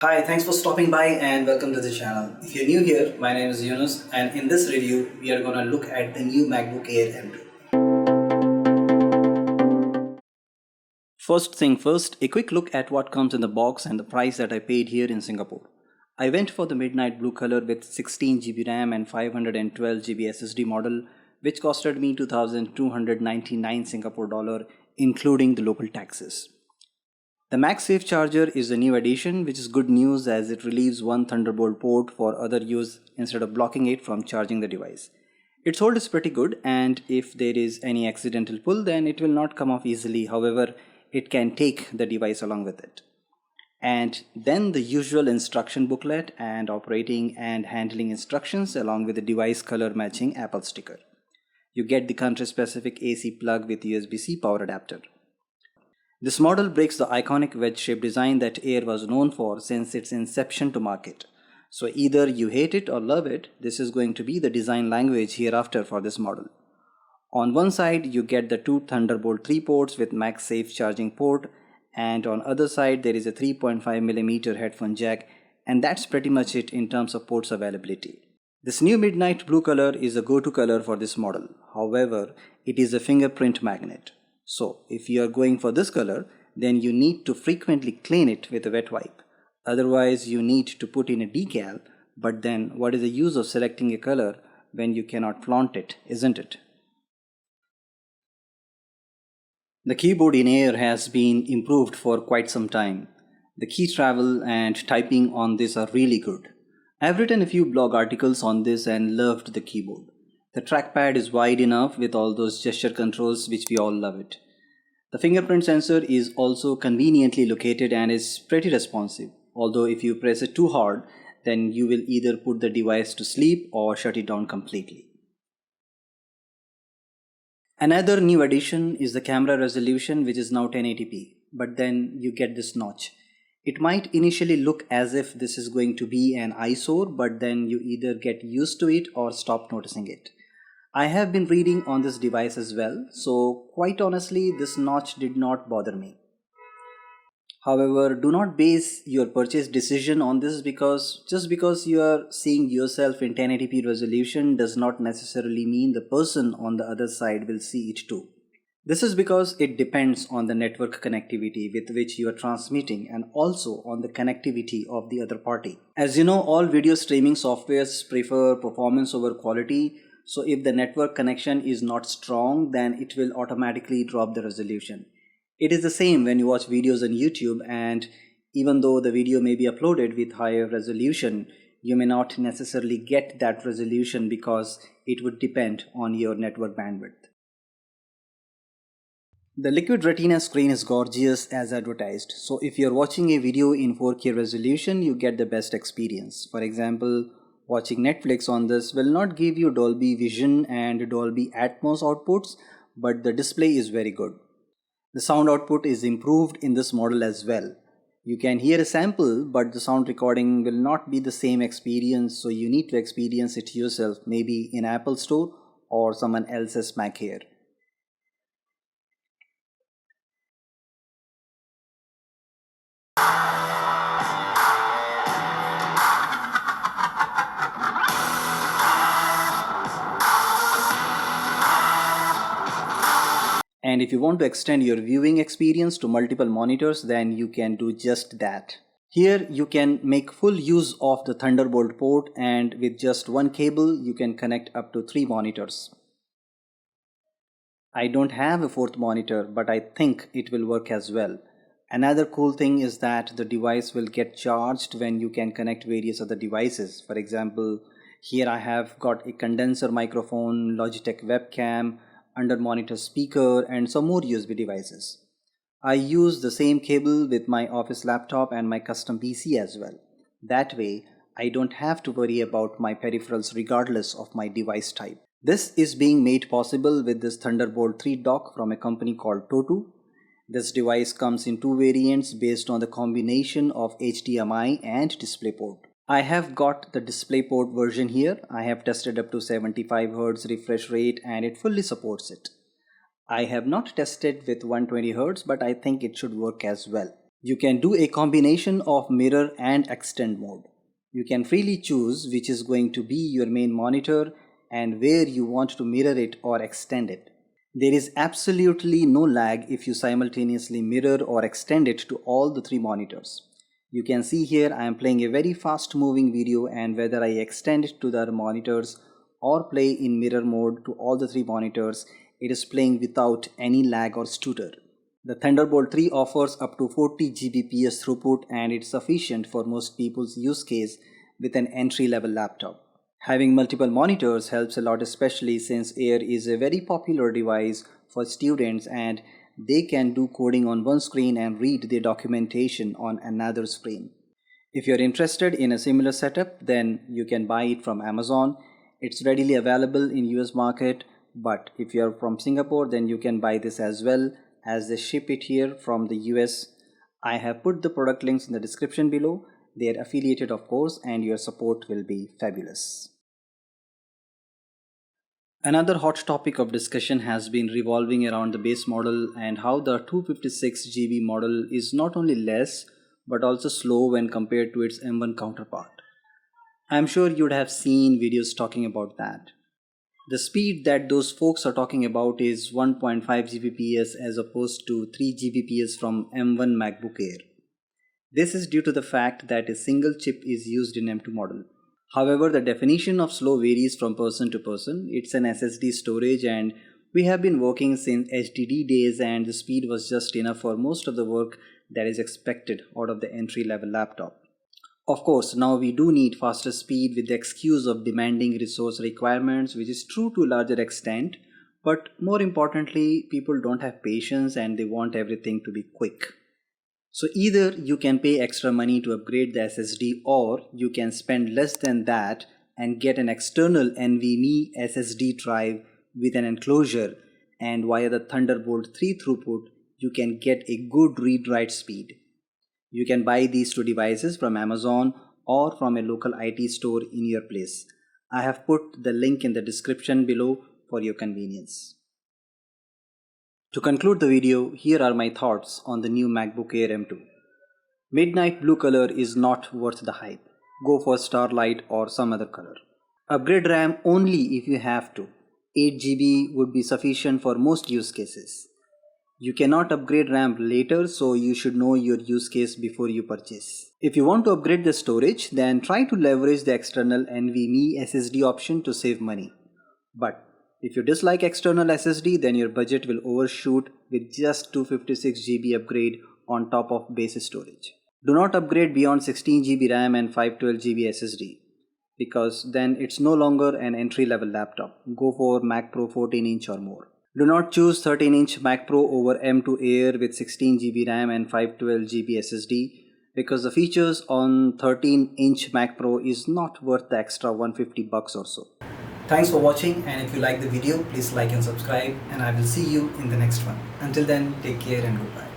Hi, thanks for stopping by and welcome to the channel. If you're new here, my name is Yunus and in this review, we are going to look at the new Macbook Air M2. First thing first, a quick look at what comes in the box and the price that I paid here in Singapore. I went for the midnight blue color with 16GB RAM and 512GB SSD model, which costed me 2,299 Singapore dollar, including the local taxes. The MagSafe charger is a new addition, which is good news as it relieves one Thunderbolt port for other use instead of blocking it from charging the device. Its hold is pretty good, and if there is any accidental pull, then it will not come off easily. However, it can take the device along with it. And then the usual instruction booklet and operating and handling instructions along with the device color matching Apple sticker. You get the country specific AC plug with USB-C power adapter. This model breaks the iconic wedge-shaped design that Air was known for since its inception to market. So either you hate it or love it, this is going to be the design language hereafter for this model. On one side, you get the two Thunderbolt 3 ports with MagSafe charging port, and on other side there is a 3.5mm headphone jack, and that's pretty much it in terms of ports availability. This new midnight blue color is a go-to color for this model. However, it is a fingerprint magnet. So if you are going for this color, then you need to frequently clean it with a wet wipe. Otherwise, you need to put in a decal, but then what is the use of selecting a color when you cannot flaunt it, isn't it? The keyboard in Air has been improved for quite some time. The key travel and typing on this are really good. I've written a few blog articles on this and loved the keyboard. The trackpad is wide enough with all those gesture controls which we all love it. The fingerprint sensor is also conveniently located and is pretty responsive. Although if you press it too hard, then you will either put the device to sleep or shut it down completely. Another new addition is the camera resolution, which is now 1080p, but then you get this notch. It might initially look as if this is going to be an eyesore, but then you either get used to it or stop noticing it. I have been reading on this device as well, so quite honestly, this notch did not bother me. However, do not base your purchase decision on this because just because you are seeing yourself in 1080p resolution does not necessarily mean the person on the other side will see it too. This is because it depends on the network connectivity with which you are transmitting and also on the connectivity of the other party. As you know, all video streaming softwares prefer performance over quality, so if the network connection is not strong, then it will automatically drop the resolution. It is the same when you watch videos on YouTube, and even though the video may be uploaded with higher resolution, you may not necessarily get that resolution because it would depend on your network bandwidth. The liquid retina screen is gorgeous as advertised, so if you're watching a video in 4K resolution, you get the best experience. For example, watching Netflix on this will not give you Dolby Vision and Dolby Atmos outputs, but the display is very good. The sound output is improved in this model as well. You can hear a sample, but the sound recording will not be the same experience, so you need to experience it yourself, maybe in Apple Store or someone else's Mac here. And if you want to extend your viewing experience to multiple monitors, then you can do just that. Here you can make full use of the Thunderbolt port, and with just one cable you can connect up to 3 monitors. I don't have a fourth monitor, but I think it will work as well. Another cool thing is that the device will get charged when you can connect various other devices. For example, here I have got a condenser microphone, Logitech webcam, under monitor speaker, and some more USB devices. I use the same cable with my office laptop and my custom PC as well. That way, I don't have to worry about my peripherals regardless of my device type. This is being made possible with this Thunderbolt 3 dock from a company called Totu. This device comes in two variants based on the combination of HDMI and DisplayPort. I have got the DisplayPort version here. I have tested up to 75Hz refresh rate and it fully supports it. I have not tested with 120Hz, but I think it should work as well. You can do a combination of mirror and extend mode. You can freely choose which is going to be your main monitor and where you want to mirror it or extend it. There is absolutely no lag if you simultaneously mirror or extend it to all the three monitors. You can see here I am playing a very fast moving video, and whether I extend it to the other monitors or play in mirror mode to all the three monitors, it is playing without any lag or stutter. The Thunderbolt 3 offers up to 40 Gbps throughput, and it's sufficient for most people's use case with an entry-level laptop. Having multiple monitors helps a lot, especially since Air is a very popular device for students and they can do coding on one screen and read their documentation on another screen. If you're interested in a similar setup, then you can buy it from Amazon. It's readily available in US market, but if you're from Singapore, then you can buy this as well, as they ship it here from the US. I have put the product links in the description below. They are affiliated, of course, and your support will be fabulous. Another hot topic of discussion has been revolving around the base model and how the 256 GB model is not only less but also slow when compared to its M1 counterpart. I'm sure you'd have seen videos talking about that. The speed that those folks are talking about is 1.5 Gbps as opposed to 3 Gbps from M1 Macbook Air. This is due to the fact that a single chip is used in M2 model. However, the definition of slow varies from person to person. It's an SSD storage, and we have been working since HDD days, and the speed was just enough for most of the work that is expected out of the entry-level laptop. Of course, now we do need faster speed with the excuse of demanding resource requirements, which is true to a larger extent, but more importantly, people don't have patience and they want everything to be quick. So either you can pay extra money to upgrade the SSD, or you can spend less than that and get an external NVMe SSD drive with an enclosure, and via the Thunderbolt 3 throughput, you can get a good read-write speed. You can buy these two devices from Amazon or from a local IT store in your place. I have put the link in the description below for your convenience. To conclude the video, here are my thoughts on the new MacBook Air M2. Midnight blue color is not worth the hype. Go for Starlight or some other color. Upgrade RAM only if you have to. 8 GB would be sufficient for most use cases. You cannot upgrade RAM later, so you should know your use case before you purchase. If you want to upgrade the storage, then try to leverage the external NVMe SSD option to save money. But if you dislike external SSD, then your budget will overshoot with just 256 GB upgrade on top of base storage. Do not upgrade beyond 16 GB RAM and 512 GB SSD, because then it's no longer an entry-level laptop. Go for Mac Pro 14-inch or more. Do not choose 13-inch Mac Pro over M2 Air with 16 GB RAM and 512 GB SSD, because the features on 13-inch Mac Pro is not worth the extra $150 or so. Thanks for watching, and if you like the video, please like and subscribe, and I will see you in the next one. Until then, take care and goodbye.